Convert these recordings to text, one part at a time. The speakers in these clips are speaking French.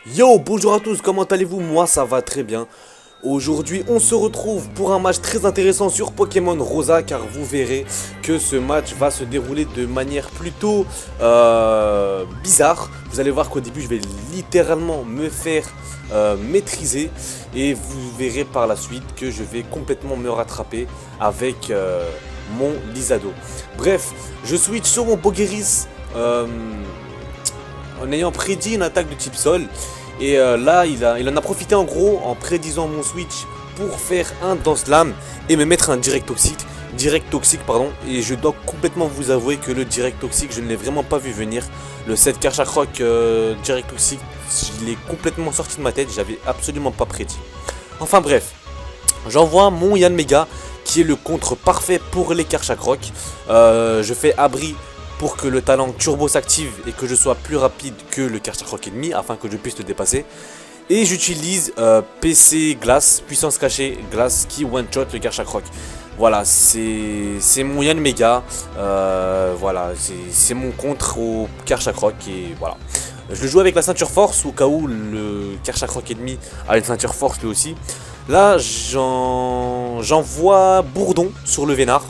Yo, bonjour à tous, comment allez-vous? Moi ça va très bien. Aujourd'hui on se retrouve pour un match très intéressant sur Pokémon Rosa, car vous verrez que ce match va se dérouler de manière plutôt bizarre. Vous allez voir qu'au début je vais littéralement me faire maîtriser, et vous verrez par la suite que je vais complètement me rattraper avec mon Lizado. Bref, je switch sur mon Pokéris en ayant prédit une attaque de type sol. Et là, il en a profité en gros en prédisant mon switch pour faire un Danse Lame et me mettre un direct toxique. Pardon. Et je dois complètement vous avouer que le direct toxique, je ne l'ai vraiment pas vu venir. Le set Karchakroc direct toxique, je l'ai complètement sorti de ma tête, j'avais absolument pas prédit. Enfin bref, j'envoie mon Yanmega qui est le contre parfait pour les Karchakroc. Je fais abri pour que le talent turbo s'active et que je sois plus rapide que le Karchakroc ennemi afin que je puisse le dépasser. Et j'utilise PC glace, puissance cachée glace qui one shot le Karchakroc. Voilà, c'est mon Yanmega. Voilà, c'est mon contre au Karchakroc et voilà. Je le joue avec la ceinture force au cas où le Karchakroc ennemi a une ceinture force lui aussi. Là, j'envoie Bourdon sur le Vénard.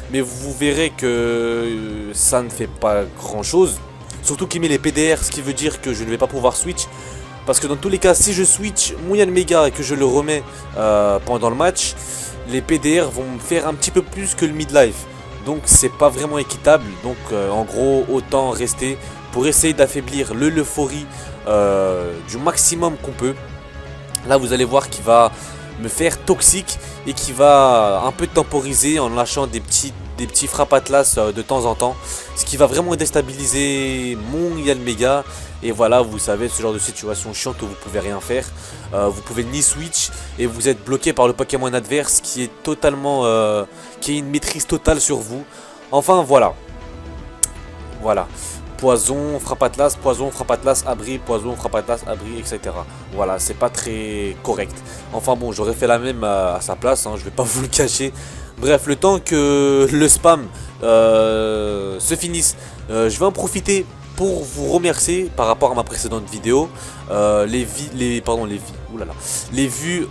Mais vous verrez que ça ne fait pas grand chose. Surtout qu'il met les PDR, ce qui veut dire que je ne vais pas pouvoir switch. Parce que dans tous les cas, si je switch mon Yanmega et que je le remets pendant le match, les PDR vont me faire un petit peu plus que le midlife. Donc c'est pas vraiment équitable. Donc en gros, autant rester pour essayer d'affaiblir l'euphorie du maximum qu'on peut. Là vous allez voir qu'il va me faire toxique et qui va un peu temporiser en lâchant des petits frappes atlas de temps en temps, ce qui va vraiment déstabiliser mon Yanmega. Et voilà, vous savez, ce genre de situation chiante où vous pouvez rien faire, vous pouvez ni switch et vous êtes bloqué par le Pokémon adverse qui est totalement qui a une maîtrise totale sur vous. Enfin voilà, poison, frappe atlas, abri, poison, frappe atlas, abri, etc. Voilà, c'est pas très correct. Enfin bon, j'aurais fait la même à sa place, hein, je vais pas vous le cacher. Bref, le temps que le spam se finisse, je vais en profiter pour vous remercier par rapport à ma précédente vidéo. Les vues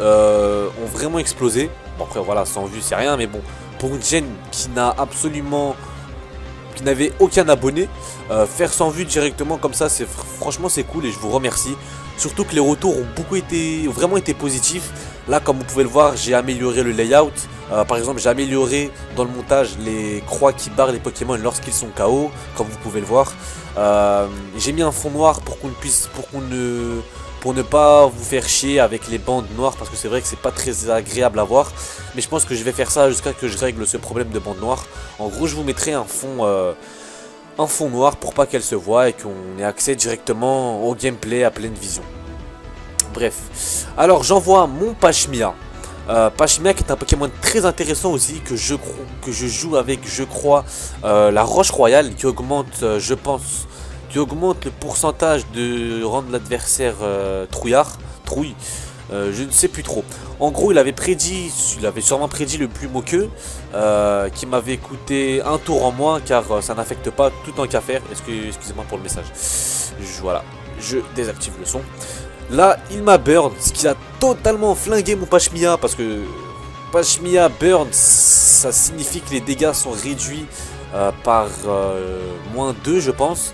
ont vraiment explosé. Bon après voilà, sans vues c'est rien, mais bon, pour une chaîne qui n'avait aucun abonné, faire 100 vues directement comme ça, franchement c'est cool et je vous remercie. Surtout que les retours ont vraiment été positifs. Là comme vous pouvez le voir, j'ai amélioré le layout. Par exemple, j'ai amélioré dans le montage les croix qui barrent les Pokémon lorsqu'ils sont KO, comme vous pouvez le voir. J'ai mis un fond noir pour ne pas vous faire chier avec les bandes noires, parce que c'est vrai que c'est pas très agréable à voir. Mais je pense que je vais faire ça jusqu'à ce que je règle ce problème de bandes noires. En gros, je vous mettrai un fond noir pour pas qu'elle se voit et qu'on ait accès directement au gameplay à pleine vision. Bref, alors j'envoie mon Pachmia. Pachmia qui est un Pokémon très intéressant aussi, que je joue avec, je crois, la Roche Royale, qui augmente, je pense, le pourcentage de rendre l'adversaire trouille. Je ne sais plus trop. En gros, il avait sûrement prédit le plus moqueux, qui m'avait coûté un tour en moins, car ça n'affecte pas tout en qu'à faire. Excusez-moi pour le message. Voilà, je désactive le son. Là, il m'a burn, ce qui a totalement flingué mon Pachmia, parce que Pachmia burn, ça signifie que les dégâts sont réduits par -2, je pense.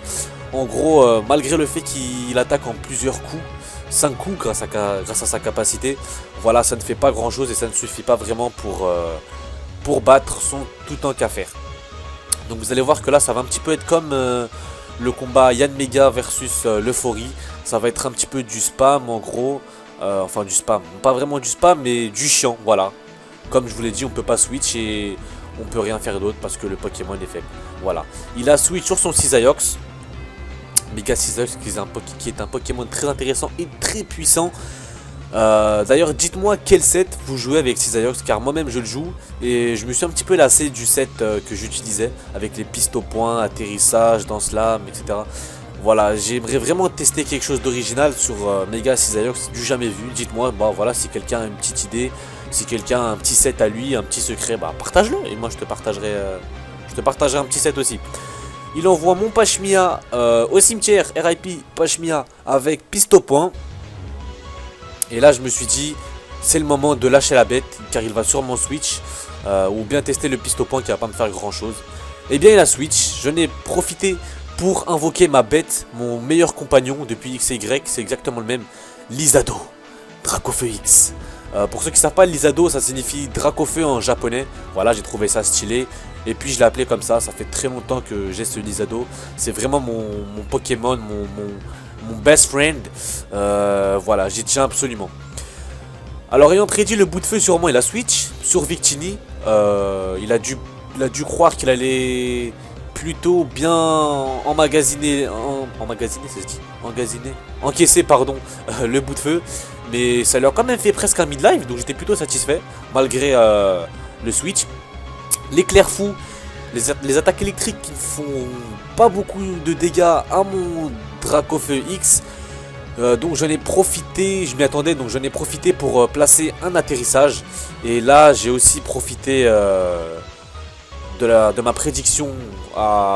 En gros, malgré le fait qu'il attaque en plusieurs coups, 5 coups grâce à sa capacité, voilà, ça ne fait pas grand chose et ça ne suffit pas vraiment pour battre son tout en qu'à faire. Donc vous allez voir que là, ça va un petit peu être comme le combat Yanmega versus l'euphorie. Ça va être un petit peu du spam en gros. Enfin du spam, pas vraiment du spam mais du chiant, voilà. Comme je vous l'ai dit, on peut pas switch et on peut rien faire d'autre parce que le Pokémon est faible. Voilà. Il a switch sur son Cisaiox. Mega Cisaiox qui est un Pokémon très intéressant et très puissant. D'ailleurs dites-moi quel set vous jouez avec Cisaiox, car moi-même je le joue et je me suis un petit peu lassé du set que j'utilisais avec les pistes au point, atterrissage, danse lame, etc. Voilà, j'aimerais vraiment tester quelque chose d'original sur Mega Cisaiox, du jamais vu. Dites-moi, bah voilà, si quelqu'un a une petite idée, si quelqu'un a un petit set à lui, un petit secret, bah partage-le et moi je te partagerai un petit set aussi. Il envoie mon Pachmia au cimetière, RIP Pachmia avec piste au point. Et là je me suis dit, c'est le moment de lâcher la bête, car il va sûrement switch, ou bien tester le piste au point qui va pas me faire grand chose. Et bien il a switch, je n'ai profité pour invoquer ma bête, mon meilleur compagnon depuis X et Y, c'est exactement le même, Lizado, Dracofeu X. Pour ceux qui ne savent pas, Lizado ça signifie Dracofeu en japonais, voilà j'ai trouvé ça stylé. Et puis je l'ai appelé comme ça fait très longtemps que j'ai ce Lizado, c'est vraiment mon Pokémon, mon best friend, voilà j'y tiens absolument. Alors ayant prédit le bout de feu sur moi et la switch, sur Victini, il a dû croire qu'il allait plutôt bien emmagasiner, ça se dit, encaisser pardon, le bout de feu. Mais ça lui a quand même fait presque un mid-life, donc j'étais plutôt satisfait, malgré le switch. L'éclair fou, les attaques électriques qui font pas beaucoup de dégâts à mon Dracofeu X. Donc j'en ai profité, je m'y attendais, donc j'en ai profité pour placer un atterrissage. Et là j'ai aussi profité de ma prédiction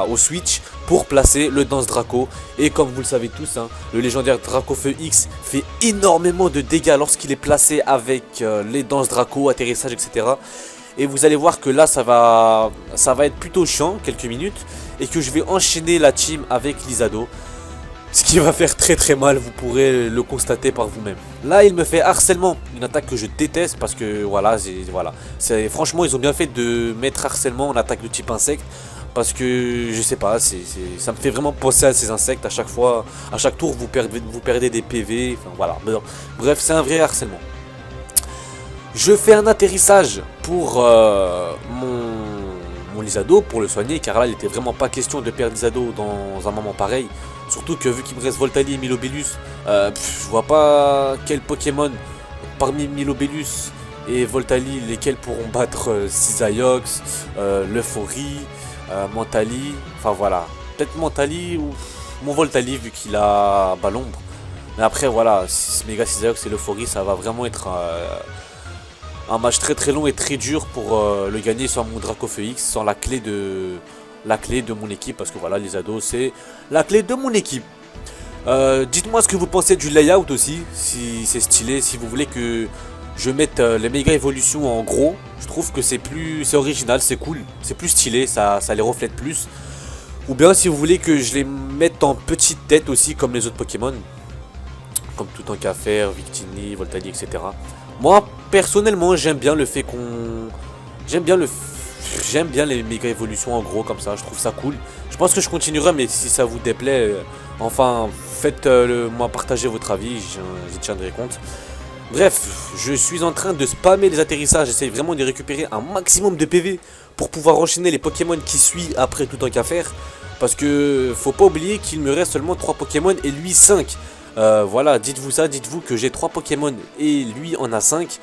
au switch pour placer le Danse Draco. Et comme vous le savez tous, hein, le légendaire Dracofeu X fait énormément de dégâts lorsqu'il est placé avec les Danse Draco, atterrissage, etc. Et vous allez voir que là ça va être plutôt chiant, quelques minutes. Et que je vais enchaîner la team avec Lizado. Ce qui va faire très mal, vous pourrez le constater par vous-même. Là il me fait harcèlement, une attaque que je déteste parce que voilà, franchement ils ont bien fait de mettre harcèlement en attaque de type insecte. Parce que je sais pas, ça me fait vraiment penser à ces insectes à chaque fois, à chaque tour vous perdez des PV, enfin voilà. Bref c'est un vrai harcèlement. Je fais un atterrissage pour mon Lizado pour le soigner, car là il était vraiment pas question de perdre Lizado dans un moment pareil. Surtout que vu qu'il me reste Voltali et Milobellus, je vois pas quel Pokémon parmi Milobellus et Voltali lesquels pourront battre Cisaiox, l'Euphorie, Mentali, enfin voilà. Peut-être Mentali ou mon Voltali vu qu'il a l'ombre. Mais après voilà, Mega Cisaiox et l'Euphorie ça va vraiment être un match très long et très dur pour le gagner sans mon Dracofeu X, sans la clé de mon équipe, parce que voilà, Lizado c'est la clé de mon équipe. Dites-moi ce que vous pensez du layout aussi, si c'est stylé, si vous voulez que je mette les méga évolutions en gros. Je trouve que c'est original, c'est cool, c'est plus stylé, ça les reflète plus. Ou bien si vous voulez que je les mette en petite tête aussi comme les autres Pokémon, comme tout en Cafère, Victini, Voltali, etc. Moi personnellement j'aime bien le fait qu'on... J'aime bien les méga évolutions en gros comme ça, je trouve ça cool. Je pense que je continuerai, mais si ça vous déplaît, enfin faites-moi partager votre avis, j'y tiendrai compte. Bref, je suis en train de spammer les atterrissages, j'essaye vraiment de récupérer un maximum de PV pour pouvoir enchaîner les Pokémon qui suivent après tout en qu'à faire. Parce que faut pas oublier qu'il me reste seulement 3 Pokémon et lui 5. Voilà, dites-vous ça, dites-vous que j'ai 3 Pokémon et lui en a 5.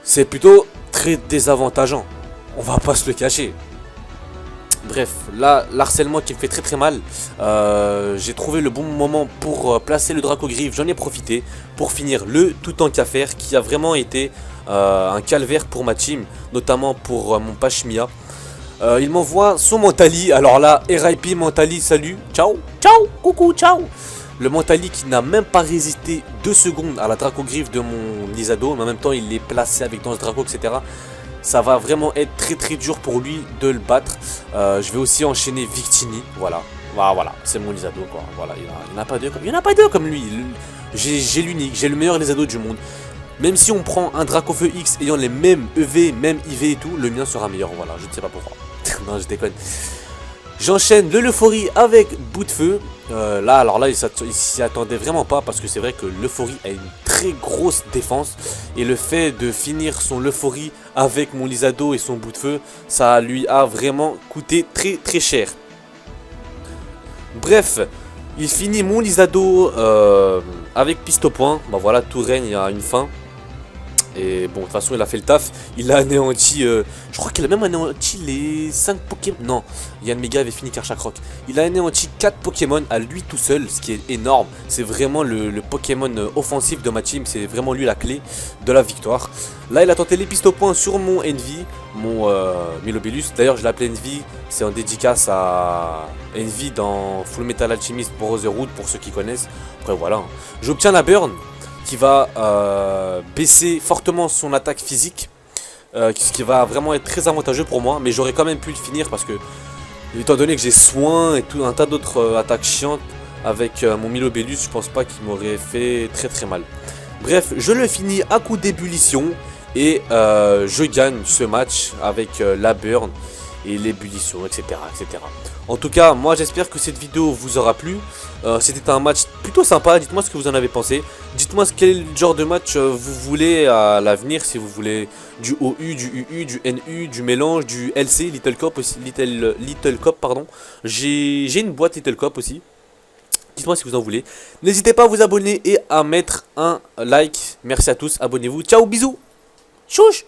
C'est plutôt très désavantageant. On va pas se le cacher. Bref, là, l'harcèlement qui me fait très mal. J'ai trouvé le bon moment pour placer le Dracogriffe. J'en ai profité pour finir le tout en qu'à faire, qui a vraiment été un calvaire pour ma team, notamment pour mon Pachmia. Il m'envoie son Mentali. Alors là, RIP Mentali, salut, ciao, ciao, coucou, ciao. Le Mentali qui n'a même pas résisté 2 secondes à la Dracogriffe de mon Lizado, mais en même temps il est placé avec Danse Draco, etc. Ça va vraiment être très dur pour lui de le battre. Je vais aussi enchaîner Victini, voilà, c'est mon Lizado quoi. Voilà, il n'y en a pas deux comme lui. J'ai l'unique, j'ai le meilleur Lizado du monde. Même si on prend un Dracofeu X ayant les mêmes EV, même IV et tout, le mien sera meilleur, voilà, je ne sais pas pourquoi. Non, je déconne. J'enchaîne de l'Euphorie avec Bout de Feu. Là, alors là, il s'y attendait vraiment pas parce que c'est vrai que l'Euphorie a une très grosse défense. Et le fait de finir son Euphorie avec mon Lizado et son Bout de Feu, ça lui a vraiment coûté très cher. Bref, il finit mon Lizado avec piste au point. Bah voilà, tout règne à une fin. Et bon, de toute façon, il a fait le taf. Il a anéanti. Je crois qu'il a même anéanti les 5 Pokémon. Non, Yann Mega avait fini Karchakroc. Il a anéanti 4 Pokémon à lui tout seul, ce qui est énorme. C'est vraiment le Pokémon offensif de ma team. C'est vraiment lui la clé de la victoire. Là, il a tenté les pistes au point sur mon Envy, mon Milobellus. D'ailleurs, je l'appelle Envy. C'est en dédicace à Envy dans Full Metal Alchemist Brotherhood pour ceux qui connaissent. Après, voilà. J'obtiens la burn. qui va baisser fortement son attaque physique. Ce qui va vraiment être très avantageux pour moi. Mais j'aurais quand même pu le finir parce que, étant donné que j'ai soin et tout un tas d'autres attaques chiantes avec mon Milobellus, je pense pas qu'il m'aurait fait très très mal. Bref, je le finis à coup d'ébullition et je gagne ce match avec la burn et l'ébullition, etc., etc. En tout cas, moi j'espère que cette vidéo vous aura plu. C'était un match plutôt sympa, dites-moi ce que vous en avez pensé. Dites-moi quel genre de match vous voulez à l'avenir, si vous voulez du OU, du UU, du NU, du mélange, du LC, Little Cop aussi, Little Cop, pardon. J'ai une boîte Little Cop aussi. Dites-moi si vous en voulez. N'hésitez pas à vous abonner et à mettre un like. Merci à tous, abonnez-vous. Ciao, bisous. Chouch.